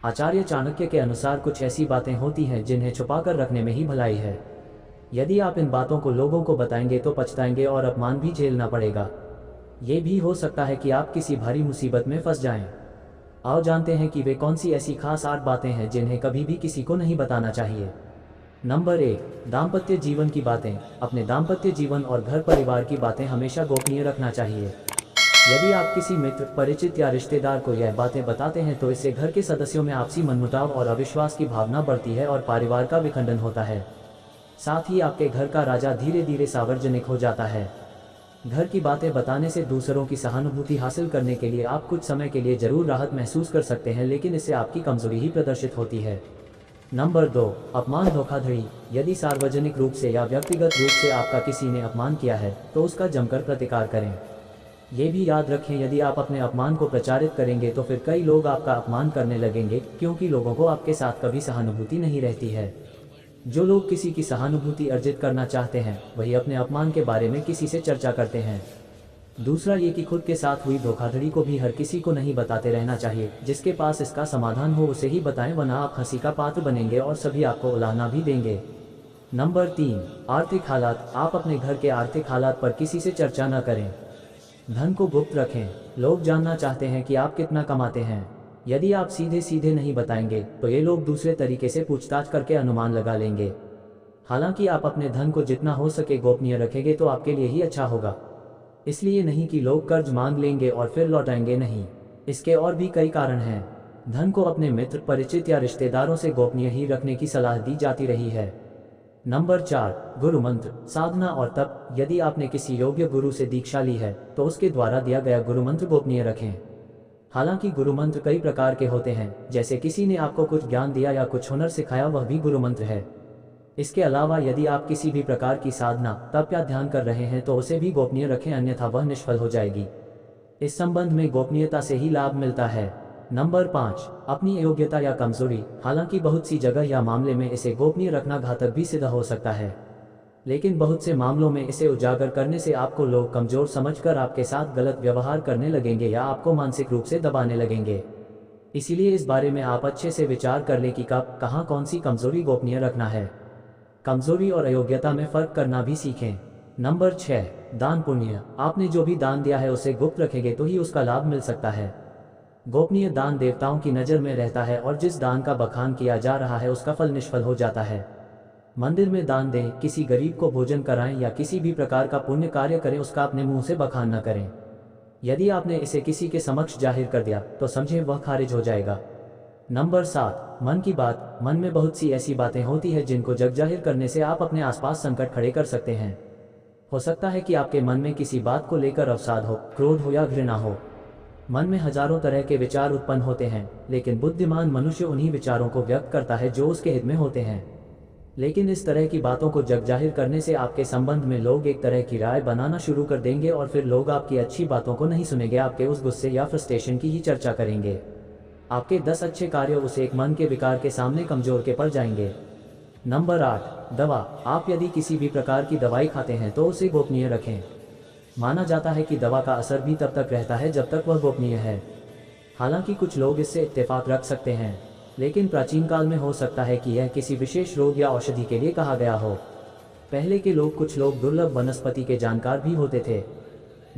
आचार्य चाणक्य के अनुसार कुछ ऐसी बातें होती हैं जिन्हें छुपाकर रखने में ही भलाई है। यदि आप इन बातों को लोगों को बताएंगे तो पछताएंगे और अपमान भी झेलना पड़ेगा। ये भी हो सकता है कि आप किसी भारी मुसीबत में फंस जाएं। आओ जानते हैं कि वे कौन सी ऐसी खास 8 बातें हैं जिन्हें कभी भी किसी को नहीं बताना चाहिए। नंबर 1, दाम्पत्य जीवन की बातें। अपने दाम्पत्य जीवन और घर परिवार की बातें हमेशा गोपनीय रखना चाहिए। यदि आप किसी मित्र, परिचित या रिश्तेदार को यह बातें बताते हैं तो इससे घर के सदस्यों में आपसी मनमुटाव और अविश्वास की भावना बढ़ती है और परिवार का विखंडन होता है। साथ ही आपके घर का राजा धीरे धीरे सार्वजनिक हो जाता है। घर की बातें बताने से दूसरों की सहानुभूति हासिल करने के लिए आप कुछ समय के लिए जरूर राहत महसूस कर सकते हैं, लेकिन इससे आपकी कमजोरी ही प्रदर्शित होती है। नंबर 2, अपमान धोखाधड़ी। यदि सार्वजनिक रूप से या व्यक्तिगत रूप से आपका किसी ने अपमान किया है तो उसका जमकर प्रतिकार करें। ये भी याद रखें, यदि आप अपने अपमान को प्रचारित करेंगे तो फिर कई लोग आपका अपमान करने लगेंगे, क्योंकि लोगों को आपके साथ कभी सहानुभूति नहीं रहती है। जो लोग किसी की सहानुभूति अर्जित करना चाहते हैं वही अपने अपमान के बारे में किसी से चर्चा करते हैं। दूसरा ये कि खुद के साथ हुई धोखाधड़ी को भी हर किसी को नहीं बताते रहना चाहिए। जिसके पास इसका समाधान हो उसे ही बताएं, वरना आप हंसी का पात्र बनेंगे और सभी आपको उलाहना भी देंगे। नंबर 3, आर्थिक हालात। आप अपने घर के आर्थिक हालात पर किसी से चर्चा न करें। धन को गुप्त रखें। लोग जानना चाहते हैं कि आप कितना कमाते हैं। यदि आप सीधे सीधे नहीं बताएंगे तो ये लोग दूसरे तरीके से पूछताछ करके अनुमान लगा लेंगे। हालांकि आप अपने धन को जितना हो सके गोपनीय रखेंगे तो आपके लिए ही अच्छा होगा। इसलिए नहीं कि लोग कर्ज मांग लेंगे और फिर लौटाएंगे नहीं। इसके और भी कई कारण हैं। धन को अपने मित्र, परिचित या रिश्तेदारों से गोपनीय ही रखने की सलाह दी जाती रही है। नंबर 4, गुरु मंत्र, साधना और तप। यदि आपने किसी योग्य गुरु से दीक्षा ली है तो उसके द्वारा दिया गया गुरु मंत्र गोपनीय रखें। हालांकि गुरु मंत्र कई प्रकार के होते हैं, जैसे किसी ने आपको कुछ ज्ञान दिया या कुछ हुनर सिखाया, वह भी गुरु मंत्र है। इसके अलावा यदि आप किसी भी प्रकार की साधना, तप या ध्यान कर रहे हैं तो उसे भी गोपनीय रखें, अन्यथा वह निष्फल हो जाएगी। इस संबंध में गोपनीयता से ही लाभ मिलता है। नंबर 5, अपनी अयोग्यता या कमजोरी। हालांकि बहुत सी जगह या मामले में इसे गोपनीय रखना घातक भी सिद्ध हो सकता है, लेकिन बहुत से मामलों में इसे उजागर करने से आपको लोग कमजोर समझकर आपके साथ गलत व्यवहार करने लगेंगे या आपको मानसिक रूप से दबाने लगेंगे। इसीलिए इस बारे में आप अच्छे से विचार कर लें कि कब, कहाँ, कौन सी कमजोरी गोपनीय रखना है। कमजोरी और अयोग्यता में फर्क करना भी सीखें। नंबर 6, दान पुण्य। आपने जो भी दान दिया है उसे गुप्त रखेंगे तो ही उसका लाभ मिल सकता है। गोपनीय दान देवताओं की नज़र में रहता है और जिस दान का बखान किया जा रहा है उसका फल निष्फल हो जाता है। मंदिर में दान दें, किसी गरीब को भोजन कराएं या किसी भी प्रकार का पुण्य कार्य करें, उसका अपने मुंह से बखान न करें। यदि आपने इसे किसी के समक्ष जाहिर कर दिया तो समझें वह खारिज हो जाएगा। नंबर 7, मन की बात। मन में बहुत सी ऐसी बातें होती हैं जिनको जग जाहिर करने से आप अपने आसपास संकट खड़े कर सकते हैं। हो सकता है कि आपके मन में किसी बात को लेकर अवसाद हो, क्रोध हो या घृणा हो। मन में हजारों तरह के विचार उत्पन्न होते हैं, लेकिन बुद्धिमान मनुष्य उन्हीं विचारों को व्यक्त करता है जो उसके हित में होते हैं। लेकिन इस तरह की बातों को जग जाहिर करने से आपके संबंध में लोग एक तरह की राय बनाना शुरू कर देंगे और फिर लोग आपकी अच्छी बातों को नहीं सुनेंगे, आपके उस गुस्से या फ्रस्ट्रेशन की ही चर्चा करेंगे। आपके 10 अच्छे कार्य उस एक मन के विकार के सामने कमजोर के पड़ जाएंगे। नंबर 8, दवा। आप यदि किसी भी प्रकार की दवाई खाते हैं तो उसे गोपनीय रखें। माना जाता है कि दवा का असर भी तब तक रहता है जब तक वह गोपनीय है। हालांकि कुछ लोग इससे इत्तेफाक रख सकते हैं, लेकिन प्राचीन काल में हो सकता है कि यह किसी विशेष रोग या औषधि के लिए कहा गया हो। पहले के लोग, कुछ लोग दुर्लभ वनस्पति के जानकार भी होते थे।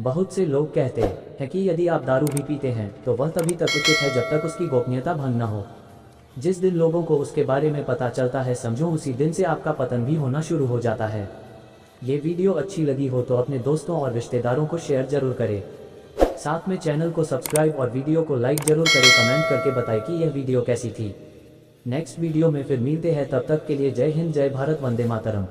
बहुत से लोग कहते हैं कि यदि आप दारू भी पीते हैं तो वह तभी तक उचित है जब तक उसकी गोपनीयता भंग न हो। जिस दिन लोगों को उसके बारे में पता चलता है, समझो उसी दिन से आपका पतन भी होना शुरू हो जाता है। ये वीडियो अच्छी लगी हो तो अपने दोस्तों और रिश्तेदारों को शेयर जरूर करें। साथ में चैनल को सब्सक्राइब और वीडियो को लाइक जरूर करें। कमेंट करके बताएं कि यह वीडियो कैसी थी। नेक्स्ट वीडियो में फिर मिलते हैं, तब तक के लिए जय हिंद, जय भारत, वंदे मातरम।